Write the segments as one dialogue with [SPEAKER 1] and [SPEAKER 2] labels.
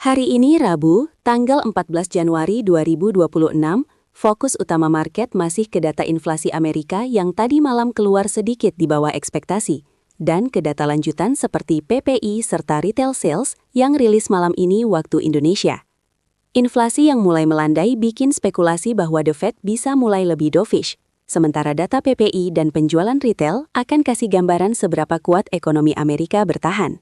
[SPEAKER 1] Hari ini Rabu, tanggal 14 Januari 2026, fokus utama market masih ke data inflasi Amerika yang tadi malam keluar sedikit di bawah ekspektasi, dan ke data lanjutan seperti PPI serta retail sales yang rilis malam ini waktu Indonesia. Inflasi yang mulai melandai bikin spekulasi bahwa The Fed bisa mulai lebih dovish, sementara data PPI dan penjualan retail akan kasih gambaran seberapa kuat ekonomi Amerika bertahan.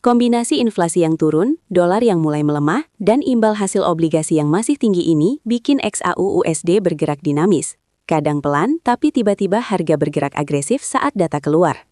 [SPEAKER 1] Kombinasi inflasi yang turun, dolar yang mulai melemah, dan imbal hasil obligasi yang masih tinggi ini bikin XAU USD bergerak dinamis. Kadang pelan, tapi tiba-tiba harga bergerak agresif saat data keluar.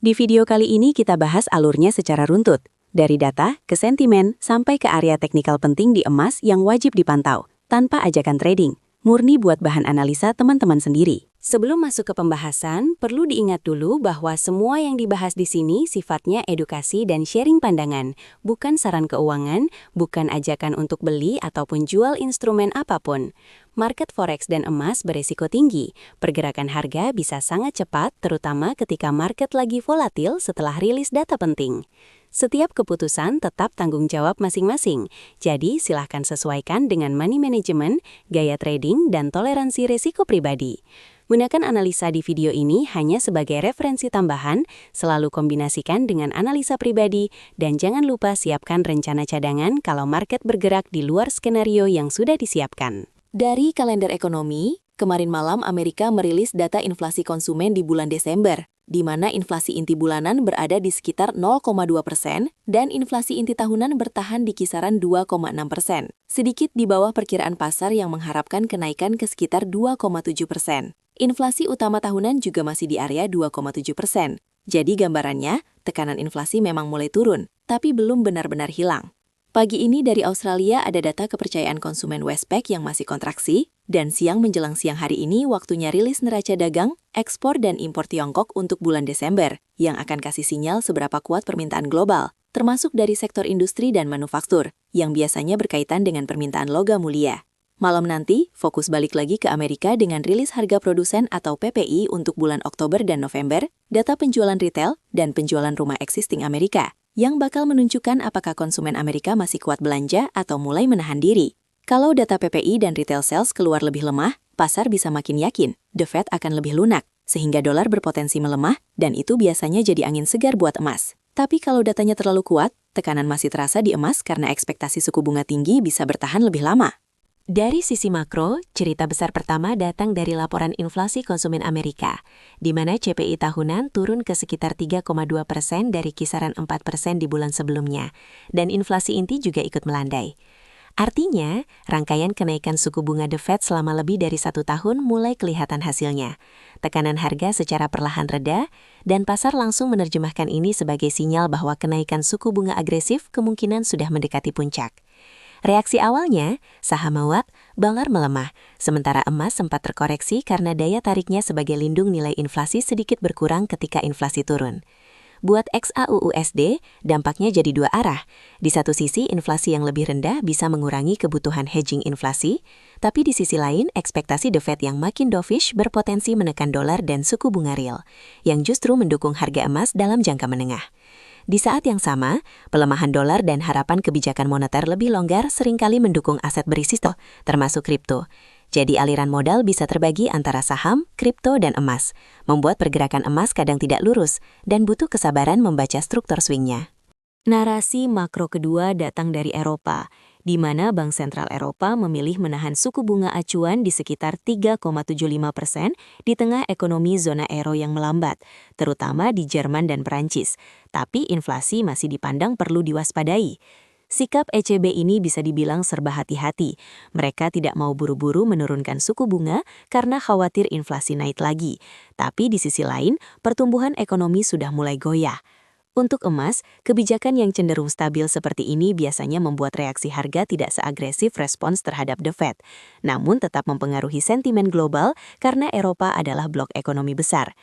[SPEAKER 1] Di video kali ini kita bahas alurnya secara runtut, dari data ke sentimen sampai ke area teknikal penting di emas yang wajib dipantau, tanpa ajakan trading, murni buat bahan analisa teman-teman sendiri. Sebelum masuk ke pembahasan, perlu diingat dulu bahwa semua yang dibahas di sini sifatnya edukasi dan sharing pandangan, bukan saran keuangan, bukan ajakan untuk beli ataupun jual instrumen apapun. Market forex dan emas beresiko tinggi. Pergerakan harga bisa sangat cepat, terutama ketika market lagi volatil setelah rilis data penting. Setiap keputusan tetap tanggung jawab masing-masing, jadi silahkan sesuaikan dengan money management, gaya trading, dan toleransi resiko pribadi. Gunakan analisa di video ini hanya sebagai referensi tambahan, selalu kombinasikan dengan analisa pribadi, dan jangan lupa siapkan rencana cadangan kalau market bergerak di luar skenario yang sudah disiapkan. Dari kalender ekonomi, kemarin malam Amerika merilis data inflasi konsumen di bulan Desember, di mana inflasi inti bulanan berada di sekitar 0,2% dan inflasi inti tahunan bertahan di kisaran 2,6%, sedikit di bawah perkiraan pasar yang mengharapkan kenaikan ke sekitar 2,7%. Inflasi utama tahunan juga masih di area 2,7%. Jadi gambarannya, tekanan inflasi memang mulai turun, tapi belum benar-benar hilang. Pagi ini dari Australia ada data kepercayaan konsumen Westpac yang masih kontraksi, dan siang menjelang siang hari ini waktunya rilis neraca dagang, ekspor dan impor Tiongkok untuk bulan Desember, yang akan kasih sinyal seberapa kuat permintaan global, termasuk dari sektor industri dan manufaktur, yang biasanya berkaitan dengan permintaan logam mulia. Malam nanti, fokus balik lagi ke Amerika dengan rilis harga produsen atau PPI untuk bulan Oktober dan November, data penjualan retail, dan penjualan rumah existing Amerika, yang bakal menunjukkan apakah konsumen Amerika masih kuat belanja atau mulai menahan diri. Kalau data PPI dan retail sales keluar lebih lemah, pasar bisa makin yakin The Fed akan lebih lunak, sehingga dolar berpotensi melemah, dan itu biasanya jadi angin segar buat emas. Tapi kalau datanya terlalu kuat, tekanan masih terasa di emas karena ekspektasi suku bunga tinggi bisa bertahan lebih lama. Dari sisi makro, cerita besar pertama datang dari laporan inflasi konsumen Amerika, di mana CPI tahunan turun ke sekitar 3,2% dari kisaran 4% di bulan sebelumnya, dan inflasi inti juga ikut melandai. Artinya, rangkaian kenaikan suku bunga The Fed selama lebih dari 1 tahun mulai kelihatan hasilnya. Tekanan harga secara perlahan reda, dan pasar langsung menerjemahkan ini sebagai sinyal bahwa kenaikan suku bunga agresif kemungkinan sudah mendekati puncak. Reaksi awalnya, saham menguat, dolar melemah, sementara emas sempat terkoreksi karena daya tariknya sebagai lindung nilai inflasi sedikit berkurang ketika inflasi turun. Buat XAU USD, dampaknya jadi dua arah. Di satu sisi, inflasi yang lebih rendah bisa mengurangi kebutuhan hedging inflasi, tapi di sisi lain, ekspektasi The Fed yang makin dovish berpotensi menekan dolar dan suku bunga real, yang justru mendukung harga emas dalam jangka menengah. Di saat yang sama, pelemahan dolar dan harapan kebijakan moneter lebih longgar seringkali mendukung aset berisiko, termasuk kripto. Jadi aliran modal bisa terbagi antara saham, kripto, dan emas, membuat pergerakan emas kadang tidak lurus dan butuh kesabaran membaca struktur swingnya. Narasi makro kedua datang dari Eropa, di mana Bank Sentral Eropa memilih menahan suku bunga acuan di sekitar 3,75% di tengah ekonomi zona euro yang melambat, terutama di Jerman dan Perancis. Tapi inflasi masih dipandang perlu diwaspadai. Sikap ECB ini bisa dibilang serba hati-hati. Mereka tidak mau buru-buru menurunkan suku bunga karena khawatir inflasi naik lagi. Tapi di sisi lain, pertumbuhan ekonomi sudah mulai goyah. Untuk emas, kebijakan yang cenderung stabil seperti ini biasanya membuat reaksi harga tidak seagresif respons terhadap The Fed, namun tetap mempengaruhi sentimen global karena Eropa adalah blok ekonomi besar.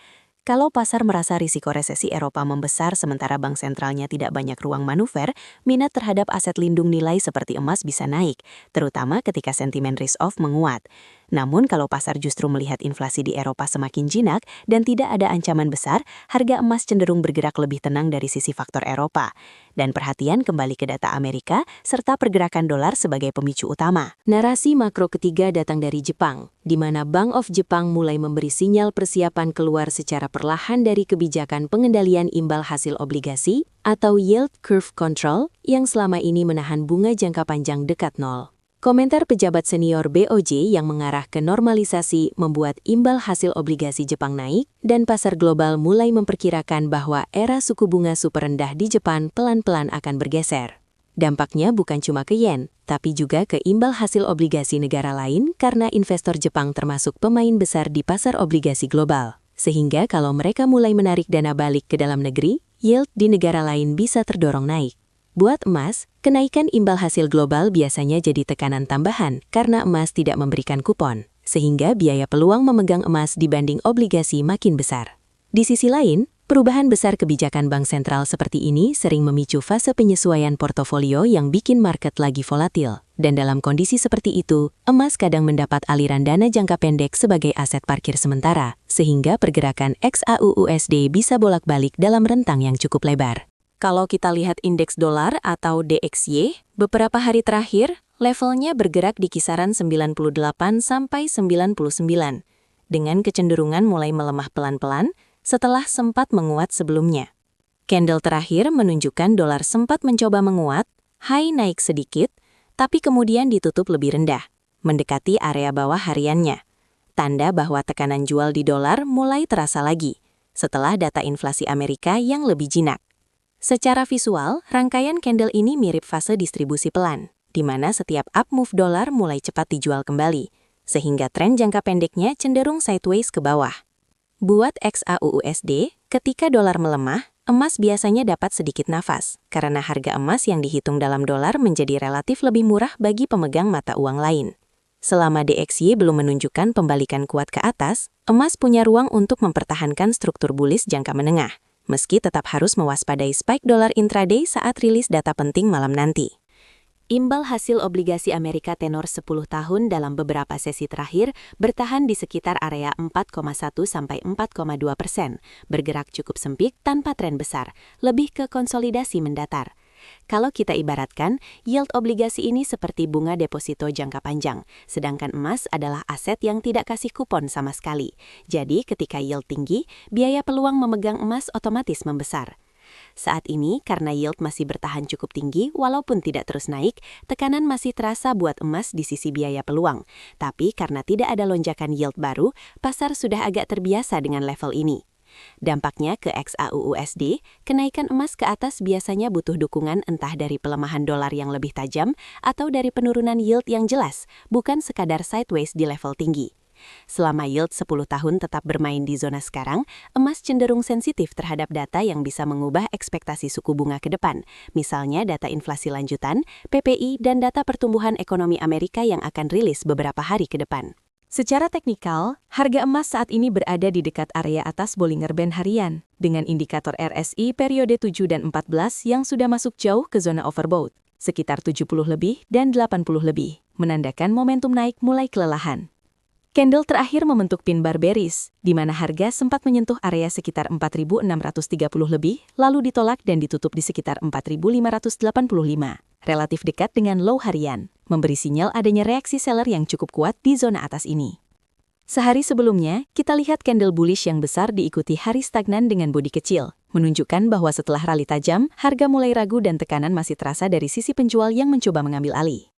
[SPEAKER 1] Kalau pasar merasa risiko resesi Eropa membesar sementara bank sentralnya tidak banyak ruang manuver, minat terhadap aset lindung nilai seperti emas bisa naik, terutama ketika sentimen risk-off menguat. Namun kalau pasar justru melihat inflasi di Eropa semakin jinak dan tidak ada ancaman besar, harga emas cenderung bergerak lebih tenang dari sisi faktor Eropa. dan perhatian kembali ke data Amerika serta pergerakan dolar sebagai pemicu utama. Narasi makro ketiga datang dari Jepang, di mana Bank of Jepang mulai memberi sinyal persiapan keluar secara perlahan dari kebijakan pengendalian imbal hasil obligasi atau yield curve control yang selama ini menahan bunga jangka panjang dekat nol. Komentar pejabat senior BOJ yang mengarah ke normalisasi membuat imbal hasil obligasi Jepang naik dan pasar global mulai memperkirakan bahwa era suku bunga super rendah di Jepang pelan-pelan akan bergeser. Dampaknya bukan cuma ke yen, tapi juga ke imbal hasil obligasi negara lain karena investor Jepang termasuk pemain besar di pasar obligasi global. Sehingga kalau mereka mulai menarik dana balik ke dalam negeri, yield di negara lain bisa terdorong naik. Buat emas, kenaikan imbal hasil global biasanya jadi tekanan tambahan karena emas tidak memberikan kupon, sehingga biaya peluang memegang emas dibanding obligasi makin besar. Di sisi lain, perubahan besar kebijakan bank sentral seperti ini sering memicu fase penyesuaian portofolio yang bikin market lagi volatil. Dan dalam kondisi seperti itu, emas kadang mendapat aliran dana jangka pendek sebagai aset parkir sementara, sehingga pergerakan XAUUSD bisa bolak-balik dalam rentang yang cukup lebar. Kalau kita lihat indeks dolar atau DXY, beberapa hari terakhir, levelnya bergerak di kisaran 98 sampai 99, dengan kecenderungan mulai melemah pelan-pelan setelah sempat menguat sebelumnya. Candle terakhir menunjukkan dolar sempat mencoba menguat, high naik sedikit, tapi kemudian ditutup lebih rendah, mendekati area bawah hariannya. Tanda bahwa tekanan jual di dolar mulai terasa lagi, setelah data inflasi Amerika yang lebih jinak. Secara visual, rangkaian candle ini mirip fase distribusi pelan, di mana setiap up move dolar mulai cepat dijual kembali, sehingga tren jangka pendeknya cenderung sideways ke bawah. Buat XAUUSD, ketika dolar melemah, emas biasanya dapat sedikit nafas, karena harga emas yang dihitung dalam dolar menjadi relatif lebih murah bagi pemegang mata uang lain. Selama DXY belum menunjukkan pembalikan kuat ke atas, emas punya ruang untuk mempertahankan struktur bullish jangka menengah, meski tetap harus mewaspadai spike dolar intraday saat rilis data penting malam nanti. Imbal hasil obligasi Amerika tenor 10 tahun dalam beberapa sesi terakhir bertahan di sekitar area 4,1 sampai 4,2%, bergerak cukup sempit tanpa tren besar, lebih ke konsolidasi mendatar. Kalau kita ibaratkan, yield obligasi ini seperti bunga deposito jangka panjang, sedangkan emas adalah aset yang tidak kasih kupon sama sekali. Jadi ketika yield tinggi, biaya peluang memegang emas otomatis membesar. Saat ini, karena yield masih bertahan cukup tinggi, walaupun tidak terus naik, tekanan masih terasa buat emas di sisi biaya peluang. Tapi karena tidak ada lonjakan yield baru, pasar sudah agak terbiasa dengan level ini. Dampaknya ke XAUUSD, kenaikan emas ke atas biasanya butuh dukungan entah dari pelemahan dolar yang lebih tajam atau dari penurunan yield yang jelas, bukan sekadar sideways di level tinggi. Selama yield 10 tahun tetap bermain di zona sekarang, emas cenderung sensitif terhadap data yang bisa mengubah ekspektasi suku bunga ke depan, misalnya data inflasi lanjutan, PPI, dan data pertumbuhan ekonomi Amerika yang akan rilis beberapa hari ke depan. Secara teknikal, harga emas saat ini berada di dekat area atas Bollinger Band harian, dengan indikator RSI periode 7 dan 14 yang sudah masuk jauh ke zona overbought, sekitar 70 lebih dan 80 lebih, menandakan momentum naik mulai kelelahan. Candle terakhir membentuk pin bar bearish, di mana harga sempat menyentuh area sekitar 4.630 lebih, lalu ditolak dan ditutup di sekitar 4.585, relatif dekat dengan low harian, memberi sinyal adanya reaksi seller yang cukup kuat di zona atas ini. Sehari sebelumnya, kita lihat candle bullish yang besar diikuti hari stagnan dengan bodi kecil, menunjukkan bahwa setelah rally tajam, harga mulai ragu dan tekanan masih terasa dari sisi penjual yang mencoba mengambil alih.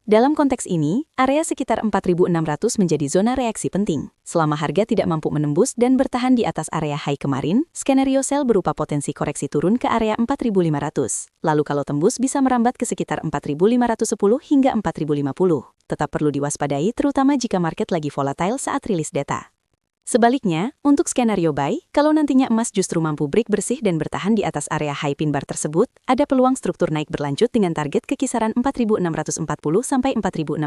[SPEAKER 1] Dalam konteks ini, area sekitar 4.600 menjadi zona reaksi penting. Selama harga tidak mampu menembus dan bertahan di atas area high kemarin, skenario sell berupa potensi koreksi turun ke area 4.500. Lalu kalau tembus bisa merambat ke sekitar 4.510 hingga 4.050. Tetap perlu diwaspadai terutama jika market lagi volatile saat rilis data. Sebaliknya, untuk skenario buy, kalau nantinya emas justru mampu break bersih dan bertahan di atas area high pin bar tersebut, ada peluang struktur naik berlanjut dengan target ke kisaran 4.640 sampai 4.680,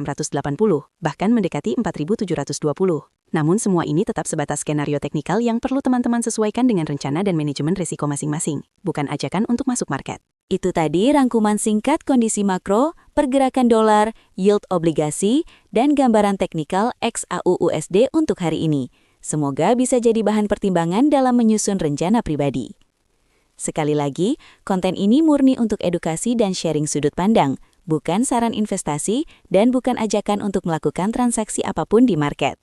[SPEAKER 1] bahkan mendekati 4.720. Namun semua ini tetap sebatas skenario teknikal yang perlu teman-teman sesuaikan dengan rencana dan manajemen risiko masing-masing, bukan ajakan untuk masuk market. Itu tadi rangkuman singkat kondisi makro, pergerakan dolar, yield obligasi, dan gambaran teknikal XAUUSD untuk hari ini. Semoga bisa jadi bahan pertimbangan dalam menyusun rencana pribadi. Sekali lagi, konten ini murni untuk edukasi dan sharing sudut pandang, bukan saran investasi dan bukan ajakan untuk melakukan transaksi apapun di market.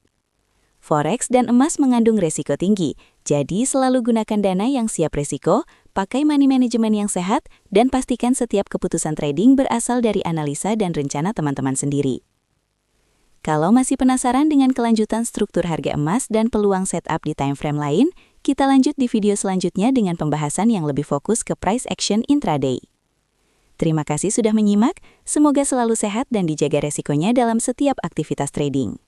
[SPEAKER 1] Forex dan emas mengandung resiko tinggi, jadi selalu gunakan dana yang siap resiko, pakai money management yang sehat, dan pastikan setiap keputusan trading berasal dari analisa dan rencana teman-teman sendiri. Kalau masih penasaran dengan kelanjutan struktur harga emas dan peluang setup di time frame lain, kita lanjut di video selanjutnya dengan pembahasan yang lebih fokus ke price action intraday. Terima kasih sudah menyimak, semoga selalu sehat dan dijaga resikonya dalam setiap aktivitas trading.